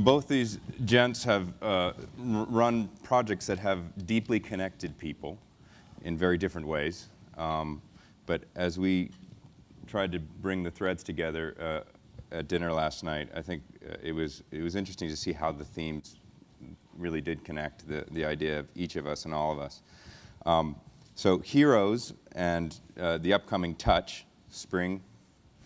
both these gents have run projects that have deeply connected people in very different ways. But as we tried to bring the threads together at dinner last night, I think it was interesting to see how the themes really did connect, the idea of each of us and all of us. So Heroes and the upcoming Touch, Spring,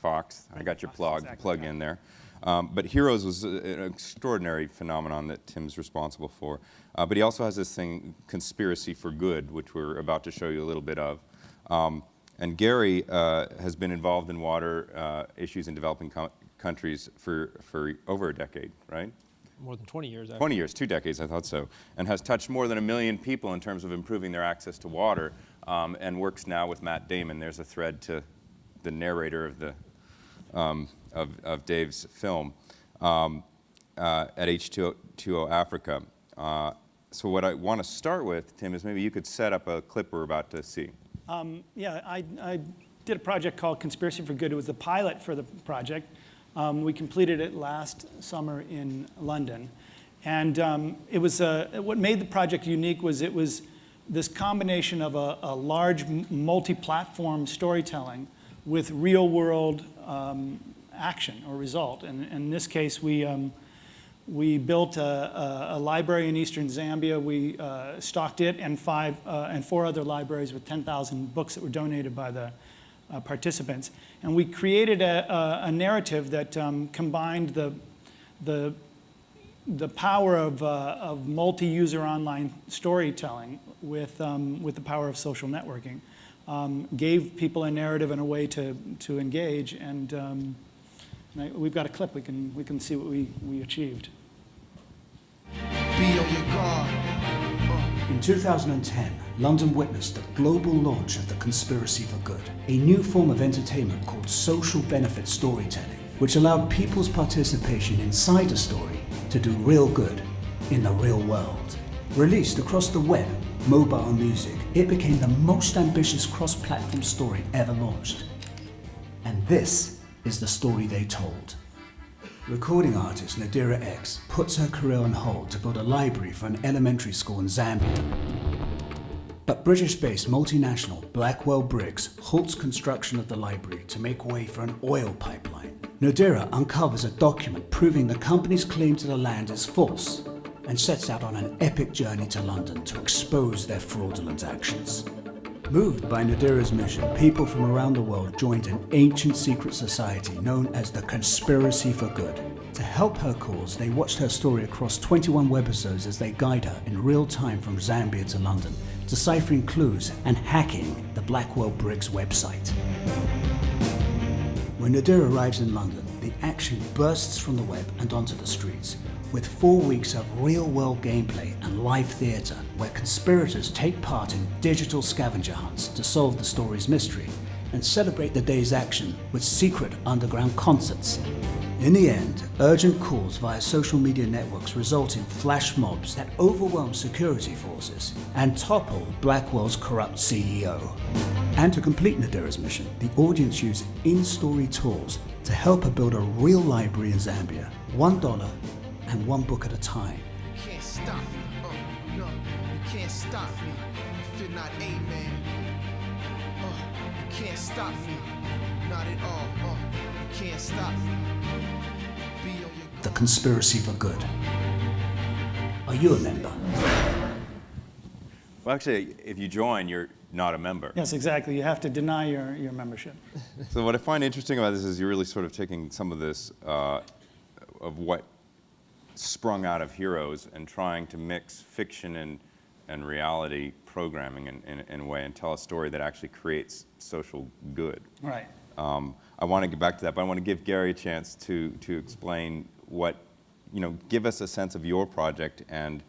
Fox, I got your plug in there. But Heroes was an extraordinary phenomenon that Tim's responsible for. But he also has this thing, Conspiracy for Good, which we're about to show you a little bit of. And Gary has been involved in water issues in developing countries for over a decade, right? More than 20 years, actually. 20 years, 2 decades, I thought so. And has touched more than 1 million people in terms of improving their access to water, and works now with Matt Damon. There's a thread to the narrator of the of Dave's film at H2O Africa. So what I want to start with, Tim, is maybe you could set up a clip we're about to see. Yeah, I did a project called Conspiracy for Good. It was the pilot for the project. We completed it last summer in London. And it was what made the project unique was it was this combination of a large multi-platform storytelling with real-world action or result. And in this case, we built a library in eastern Zambia. We stocked it and 4 other libraries with 10,000 books that were donated by the participants. And we created a narrative that combined the power of multi-user online storytelling with the power of social networking. Gave people a narrative and a way to engage, and we've got a clip. We can see what we achieved. Be on your guard. In 2010, London witnessed the global launch of the Conspiracy for Good, a new form of entertainment called social benefit storytelling, which allowed people's participation inside a story to do real good in the real world. Released across the web, mobile and music, it became the most ambitious cross-platform story ever launched. And this is the story they told. Recording artist Nadira X puts her career on hold to build a library for an elementary school in Zambia. But British-based multinational Blackwell Briggs halts construction of the library to make way for an oil pipeline. Nadira uncovers a document proving the company's claim to the land is false and sets out on an epic journey to London to expose their fraudulent actions. Moved by Nadira's mission, people from around the world joined an ancient secret society known as the Conspiracy for Good. To help her cause, they watched her story across 21 webisodes as they guide her in real time from Zambia to London, deciphering clues and hacking the Blackwell Briggs website. When Nadira arrives in London, the action bursts from the web and onto the streets, with 4 weeks of real-world gameplay and live theatre where conspirators take part in digital scavenger hunts to solve the story's mystery and celebrate the day's action with secret underground concerts. In the end, urgent calls via social media networks result in flash mobs that overwhelm security forces and topple Blackwell's corrupt CEO. And to complete Nadira's mission, the audience used in-story tours to help her build a real library in Zambia, $1 and 1 book at a time. You can't stop me. No, you can't stop me. If you're not a man, you can't stop me. Not at all. You can't stop me. Be on your guard. The Conspiracy for Good. Are you a member? Well, actually, if you join, you're not a member. Yes, exactly. You have to deny your membership. So what I find interesting about this is you're really sort of taking some of this, of what sprung out of Heroes and trying to mix fiction and reality programming in a way and tell a story that actually creates social good. Right. I want to get back to that, but I want to give Gary a chance to explain what, give us a sense of your project and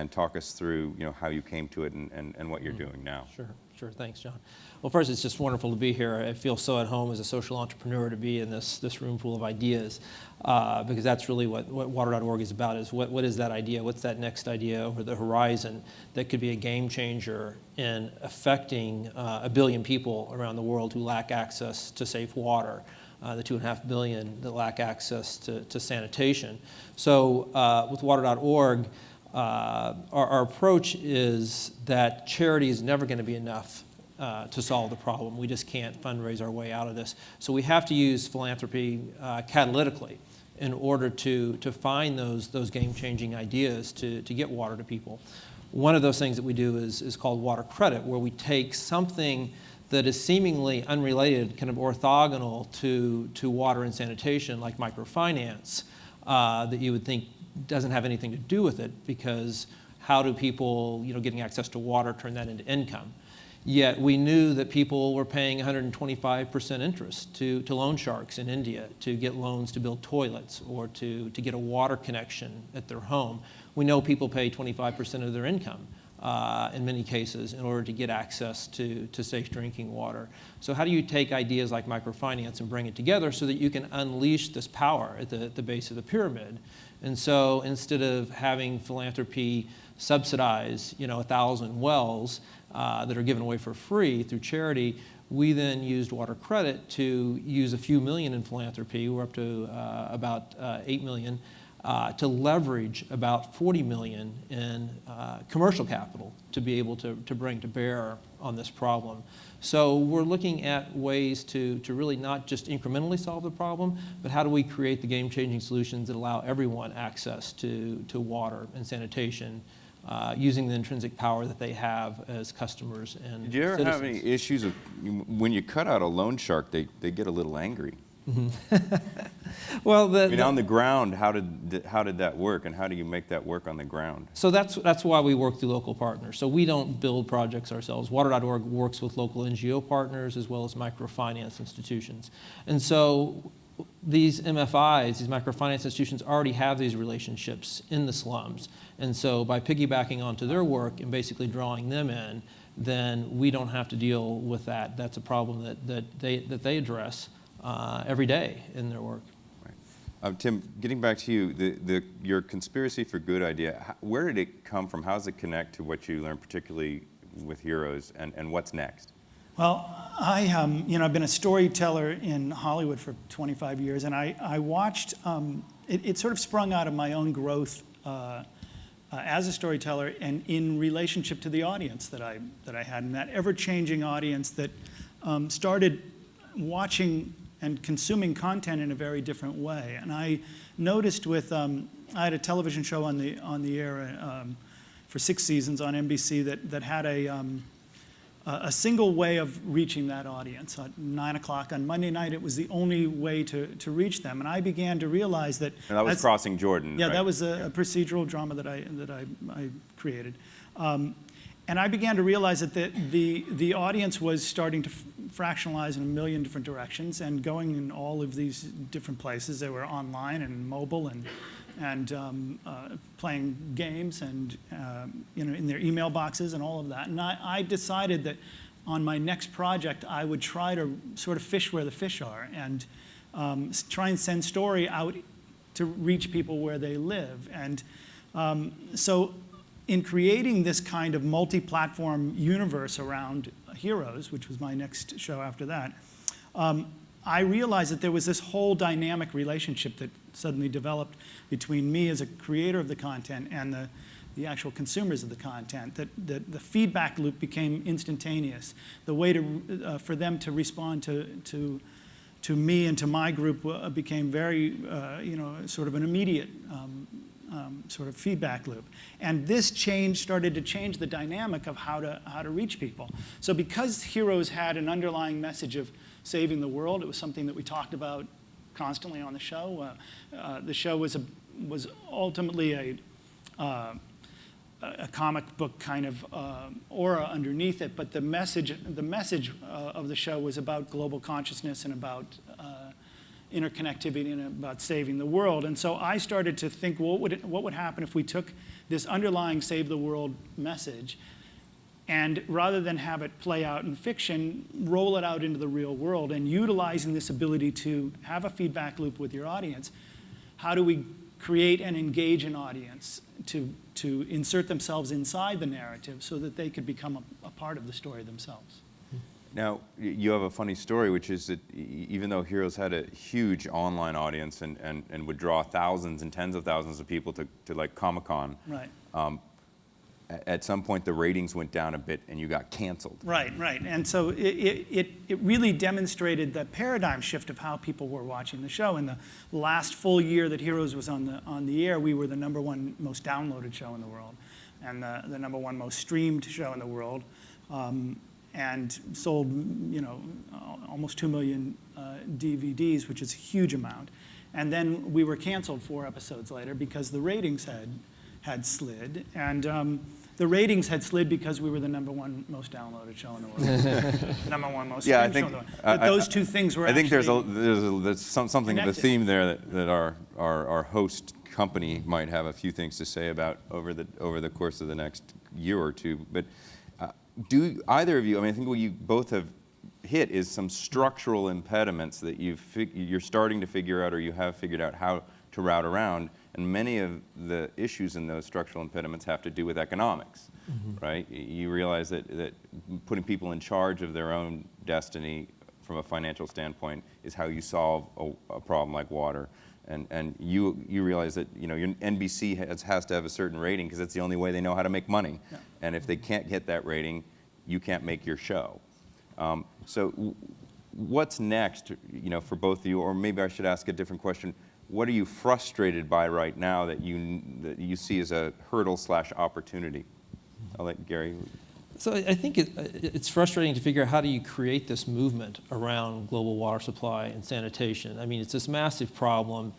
talk us through, how you came to it and what you're doing now. Sure. Thanks, John. Well, first, it's just wonderful to be here. I feel so at home as a social entrepreneur to be in this room full of ideas, because that's really what Water.org is about, is what is that idea? What's that next idea over the horizon that could be a game changer in affecting 1 billion people around the world who lack access to safe water? the 2.5 billion that lack access to sanitation. So with Water.org, our approach is that charity is never going to be enough to solve the problem. We just can't fundraise our way out of this. So we have to use philanthropy catalytically in order to find those game-changing ideas to get water to people. One of those things that we do is called water credit, where we take something that is seemingly unrelated, kind of orthogonal to water and sanitation, like microfinance, that you would think doesn't have anything to do with it, because how do people, getting access to water turn that into income? Yet we knew that people were paying 125% interest to loan sharks in India to get loans to build toilets or to get a water connection at their home. We know people pay 25% of their income in many cases in order to get access to safe drinking water. So how do you take ideas like microfinance and bring it together so that you can unleash this power at the base of the pyramid? And so instead of having philanthropy subsidize 1,000 wells that are given away for free through charity, we then used water credit to use a few million in philanthropy. We're up to about 8 million, to leverage about 40 million in commercial capital to be able to bring to bear on this problem. So we're looking at ways to really not just incrementally solve the problem, but how do we create the game-changing solutions that allow everyone access to water and sanitation, using the intrinsic power that they have as customers and Did you ever have any citizens. issues of, when you cut out a loan shark, they get a little angry? Well, I mean, on the ground, how did that work, and how do you make that work on the ground? so that's why we work through local partners. So we don't build projects ourselves. Water.org works with local NGO partners as well as microfinance institutions. And so these MFIs, these microfinance institutions, already have these relationships in the slums. And so by piggybacking onto their work and basically drawing them in, then we don't have to deal with that. That's a problem that they address every day in their work. Right. Tim, getting back to you, your conspiracy for good idea, where did it come from? How does it connect to what you learned, particularly with Heroes, and what's next? Well, I've been a storyteller in Hollywood for 25 years, and I watched, it sort of sprung out of my own growth as a storyteller and in relationship to the audience that I had, and that ever-changing audience that started watching and consuming content in a very different way. And I noticed I had a television show on the air for 6 seasons on NBC that had a single way of reaching that audience. At 9 o'clock on Monday night, it was the only way to reach them. And I began to realize that... And that was Crossing Jordan, Yeah, right? that was a procedural drama that I created. And I began to realize that the audience was starting to fractionalize in a million different directions and going in all of these different places. They were online and mobile and playing games and in their email boxes and all of that. And I decided that on my next project I would try to sort of fish where the fish are and try and send story out to reach people where they live. And so in creating this kind of multi-platform universe around Heroes, which was my next show after that, I realized that there was this whole dynamic relationship that suddenly developed between me as a creator of the content and the actual consumers of the content, that the feedback loop became instantaneous. The way for them to respond to me and to my group became very, sort of an immediate sort of feedback loop. And this started to change the dynamic of how to reach people. So because Heroes had an underlying message of saving the world, it was something that we talked about constantly on the show. The show was ultimately a comic book kind of aura underneath it, but the message of the show was about global consciousness and about interconnectivity and about saving the world. And so I started to think, well, what would happen if we took this underlying save the world message and rather than have it play out in fiction, roll it out into the real world, and utilizing this ability to have a feedback loop with your audience, how do we create and engage an audience to insert themselves inside the narrative so that they could become a part of the story themselves? Now, you have a funny story, which is that even though Heroes had a huge online audience and would draw thousands and tens of thousands of people to like Comic-Con, Right. At some point the ratings went down a bit and you got canceled. Right. And so it really demonstrated the paradigm shift of how people were watching the show. In the last full year that Heroes was on the air, we were the #1 most downloaded show in the world and the #1 most streamed show in the world, and sold, almost 2 million DVDs, which is a huge amount. And then we were canceled 4 episodes later because the ratings had slid, and the ratings had slid because we were the #1 most downloaded show in the world, #1 most streamed show in the world. But those two things were. I think there's actually something of a connected. theme there that our host company might have a few things to say about over the course of the next year or two. But do either of you? I mean, I think what you both have hit is some structural impediments that you're starting to figure out, or you have figured out how to route around. And many of the issues in those structural impediments have to do with economics, right? You realize that putting people in charge of their own destiny from a financial standpoint is how you solve a problem like water. And you realize that your NBC has to have a certain rating because it's the only way they know how to make money. Yeah. And if they can't get that rating, you can't make your show. So what's next, for both of you? Or maybe I should ask a different question. What are you frustrated by right now that you see as a hurdle/opportunity? I'll let Gary. So I think it's frustrating to figure out how do you create this movement around global water supply and sanitation. I mean, it's this massive problem.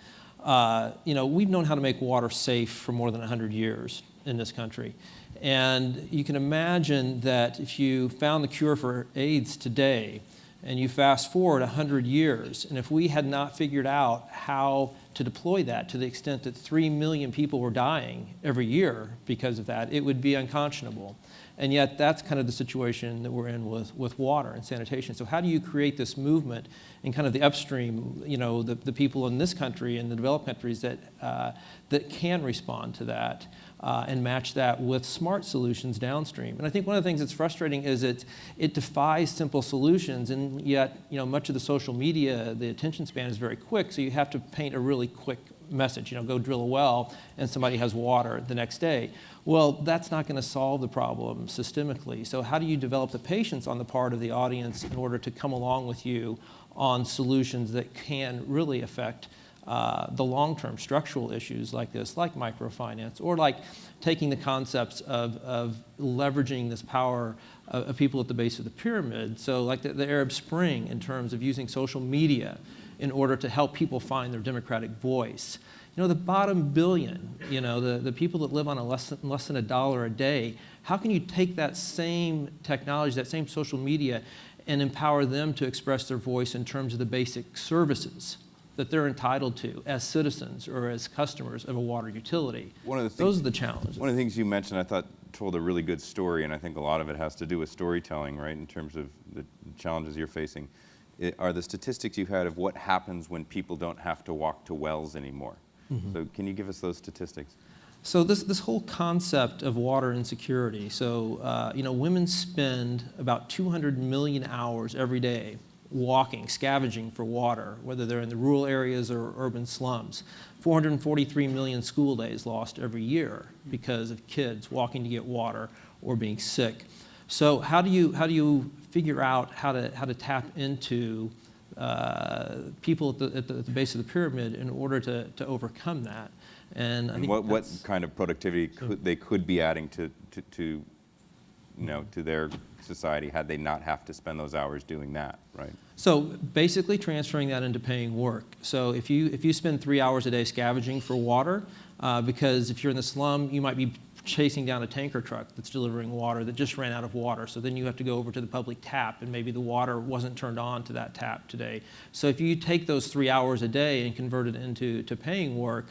We've known how to make water safe for more than 100 years in this country. And you can imagine that if you found the cure for AIDS today, and you fast forward 100 years, and if we had not figured out how to deploy that to the extent that 3 million people were dying every year because of that, it would be unconscionable. And yet that's kind of the situation that we're in with water and sanitation. So how do you create this movement in kind of the upstream, the people in this country and the developed countries that can respond to that and match that with smart solutions downstream? And I think one of the things that's frustrating is it defies simple solutions, and yet much of the social media, the attention span is very quick, so you have to paint a really quick message, go drill a well and somebody has water the next day. Well, that's not going to solve the problem systemically. So how do you develop the patience on the part of the audience in order to come along with you on solutions that can really affect the long-term structural issues like this, like microfinance, or like taking the concepts of leveraging this power of people at the base of the pyramid, so like the Arab Spring in terms of using social media in order to help people find their democratic voice. The bottom billion, the people that live on less than $1 a day, how can you take that same technology, that same social media, and empower them to express their voice in terms of the basic services that they're entitled to as citizens or as customers of a water utility? Those are the challenges. One of the things you mentioned, I thought, told a really good story, and I think a lot of it has to do with storytelling, right, in terms of the challenges you're facing. Are the statistics you had of what happens when people don't have to walk to wells anymore. So can you give us those statistics? So this whole concept of water insecurity, so women spend about 200 million hours every day walking, scavenging for water, whether they're in the rural areas or urban slums. 443 million school days lost every year because of kids walking to get water or being sick. So how do you figure out how to tap into people at the base of the pyramid in order to overcome that? And I think what kind of productivity they could be adding to their society had they not have to spend those hours doing that, right? So basically transferring that into paying work. So if you spend 3 hours a day scavenging for water, because if you're in the slum, you might be chasing down a tanker truck that's delivering water that just ran out of water. So then you have to go over to the public tap, and maybe the water wasn't turned on to that tap today. So if you take those 3 hours a day and convert it into paying work,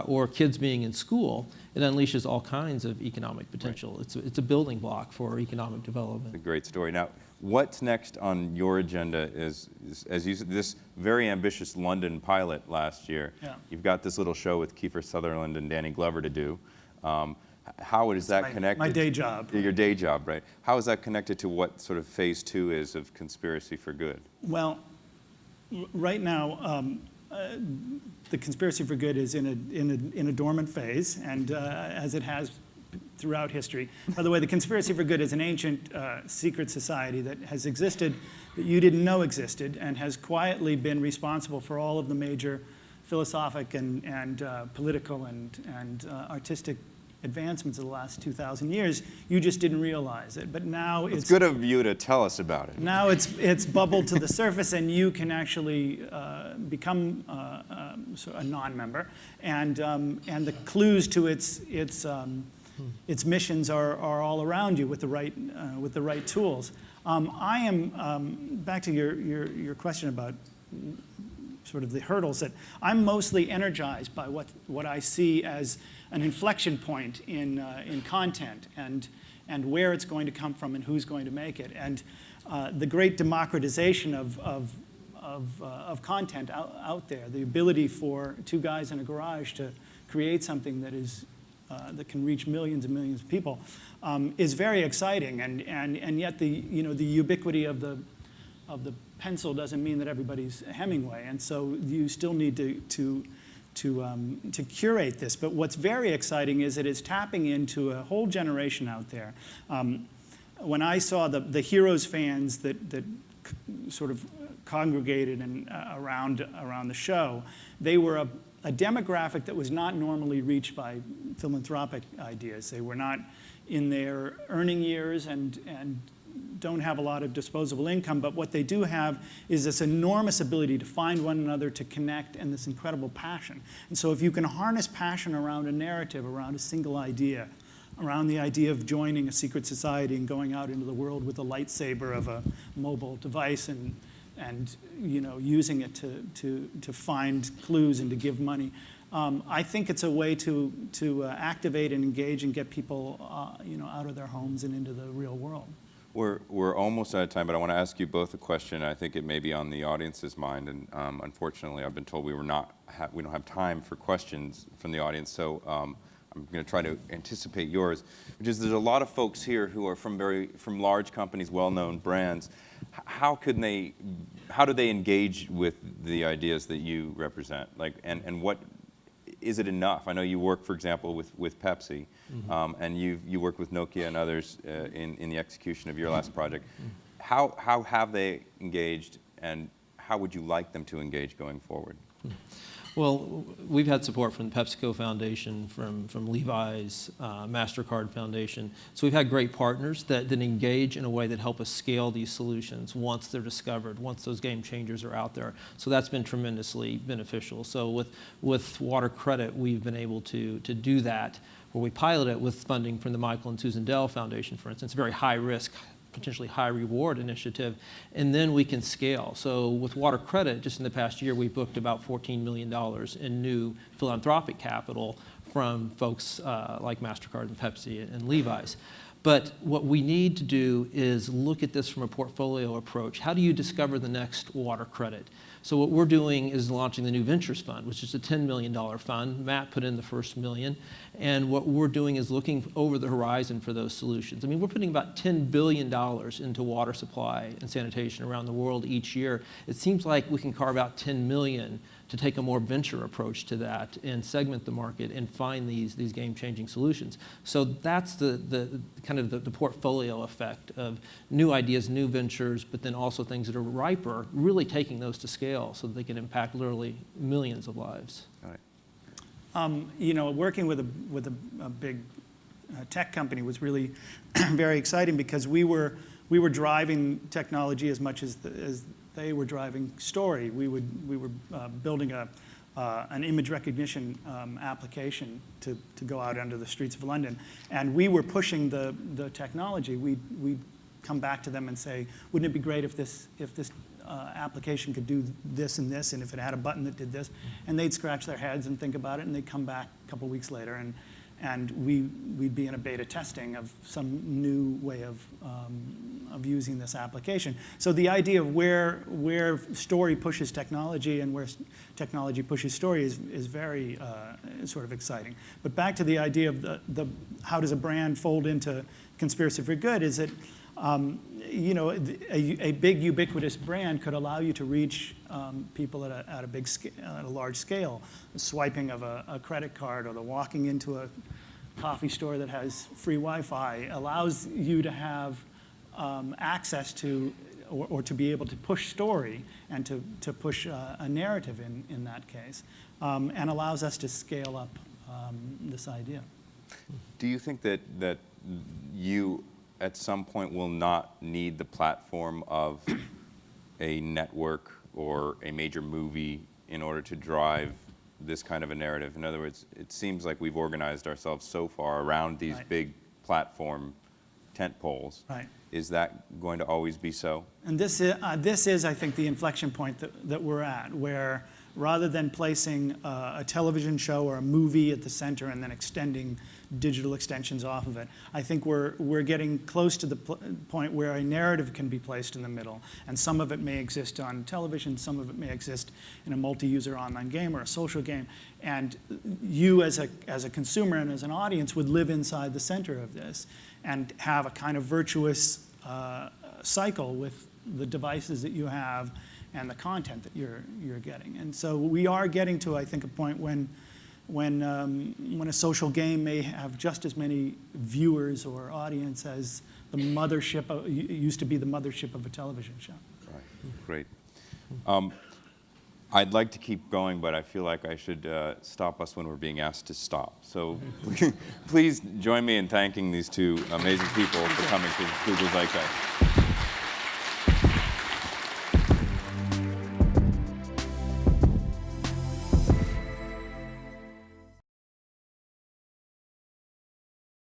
or kids being in school, it unleashes all kinds of economic potential. Right. It's a building block for economic development. It's a great story. Now, what's next on your agenda is as you said, this very ambitious London pilot last year. Yeah. You've got this little show with Kiefer Sutherland and Danny Glover to do. How is that my- connected? my day job. Your day job, right? How is that connected to what sort of phase 2 is of Conspiracy for Good? Well, right now, the Conspiracy for Good is in a dormant phase, and as it has throughout history. By the way, the Conspiracy for Good is an ancient secret society that has existed that you didn't know existed, and has quietly been responsible for all of the major philosophic and political and artistic advancements of the last 2,000 years. You just didn't realize it. But now It's good of you to tell us about it. now it's bubbled to the surface, and you can actually become a non-member, and the clues to its missions are all around you with the right tools. I am back to your question about sort of the hurdles, that I'm mostly energized by what I see as an inflection point in content and where it's going to come from and who's going to make it, and the great democratization of content out there, the ability for two guys in a garage to create something that can reach millions and millions of people is very exciting, and yet the ubiquity of the pencil doesn't mean that everybody's Hemingway, and so you still need to curate this. But what's very exciting is that it's tapping into a whole generation out there. When I saw the Heroes fans that sort of congregated around the show, they were a demographic that was not normally reached by philanthropic ideas. They were not in their earning years and don't have a lot of disposable income, but what they do have is this enormous ability to find one another, to connect, and this incredible passion. And so if you can harness passion around a narrative, around a single idea, around the idea of joining a secret society and going out into the world with a lightsaber of a mobile device and using it to find clues and to give money, I think it's a way to activate and engage and get people out of their homes and into the real world. We're almost out of time, but I want to ask you both a question. I think it may be on the audience's mind, and unfortunately, I've been told we don't have time for questions from the audience. So I'm going to try to anticipate yours, which is there's a lot of folks here who are from large companies, well-known brands. How do they engage with the ideas that you represent? And what is it enough? I know you work, for example, with Pepsi, and you work with Nokia and others in the execution of your last project. How have they engaged, and how would you like them to engage going forward? Well, we've had support from the PepsiCo Foundation, from Levi's, MasterCard Foundation. So we've had great partners that engage in a way that help us scale these solutions once they're discovered, once those game changers are out there. So that's been tremendously beneficial. So with Water Credit, we've been able to do that, where we pilot it with funding from the Michael and Susan Dell Foundation, for instance, very high risk, potentially high reward initiative, and then we can scale. So with Water Credit, just in the past year, we booked about $14 million in new philanthropic capital from folks like MasterCard and Pepsi and Levi's. But what we need to do is look at this from a portfolio approach. How do you discover the next Water Credit? So what we're doing is launching the new Ventures Fund, which is a $10 million fund. Matt put in the first $1 million. And what we're doing is looking over the horizon for those solutions. I mean, we're putting about $10 billion into water supply and sanitation around the world each year. It seems like we can carve out $10 million to take a more venture approach to that and segment the market and find these game-changing solutions. So that's the kind of the portfolio effect of new ideas, new ventures, but then also things that are riper, really taking those to scale so that they can impact literally millions of lives. All right. Working with a big tech company was really very exciting, because we were driving technology as much as they were driving story. We were building an image recognition application to go out onto the streets of London, and we were pushing the technology. We'd come back to them and say, wouldn't it be great if this application could do this and this, and if it had a button that did this, and they'd scratch their heads and think about it, and they'd come back a couple weeks later, and we'd be in a beta testing of some new way of of using this application. So the idea of where story pushes technology and where technology pushes story is very sort of exciting. But back to the idea of the how does a brand fold into Conspiracy for Good, is that you know, a big ubiquitous brand could allow you to reach people at a large scale. The swiping of a credit card or the walking into a coffee store that has free Wi-Fi allows you to have access to or to be able to push story and to push a narrative in that case, and allows us to scale up this idea. Do you think that you at some point will not need the platform of a network or a major movie in order to drive this kind of a narrative? In other words, it seems like we've organized ourselves so far around these Right. big platform tent poles. Right. Is that going to always be so? And this is, I think, the inflection point that we're at, where rather than placing a television show or a movie at the center and then extending digital extensions off of it, I think we're getting close to the point where a narrative can be placed in the middle. And some of it may exist on television, some of it may exist in a multi-user online game or a social game. And you as a consumer and as an audience would live inside the center of this and have a kind of virtuous cycle with the devices that you have and the content that you're getting. And so we are getting to, I think, a point when a social game may have just as many viewers or audience as the mothership used to be the mothership of a television show. Right. Great. I'd like to keep going, but I feel like I should stop us when we're being asked to stop. So please join me in thanking these two amazing people for coming to Google Zeitgeist.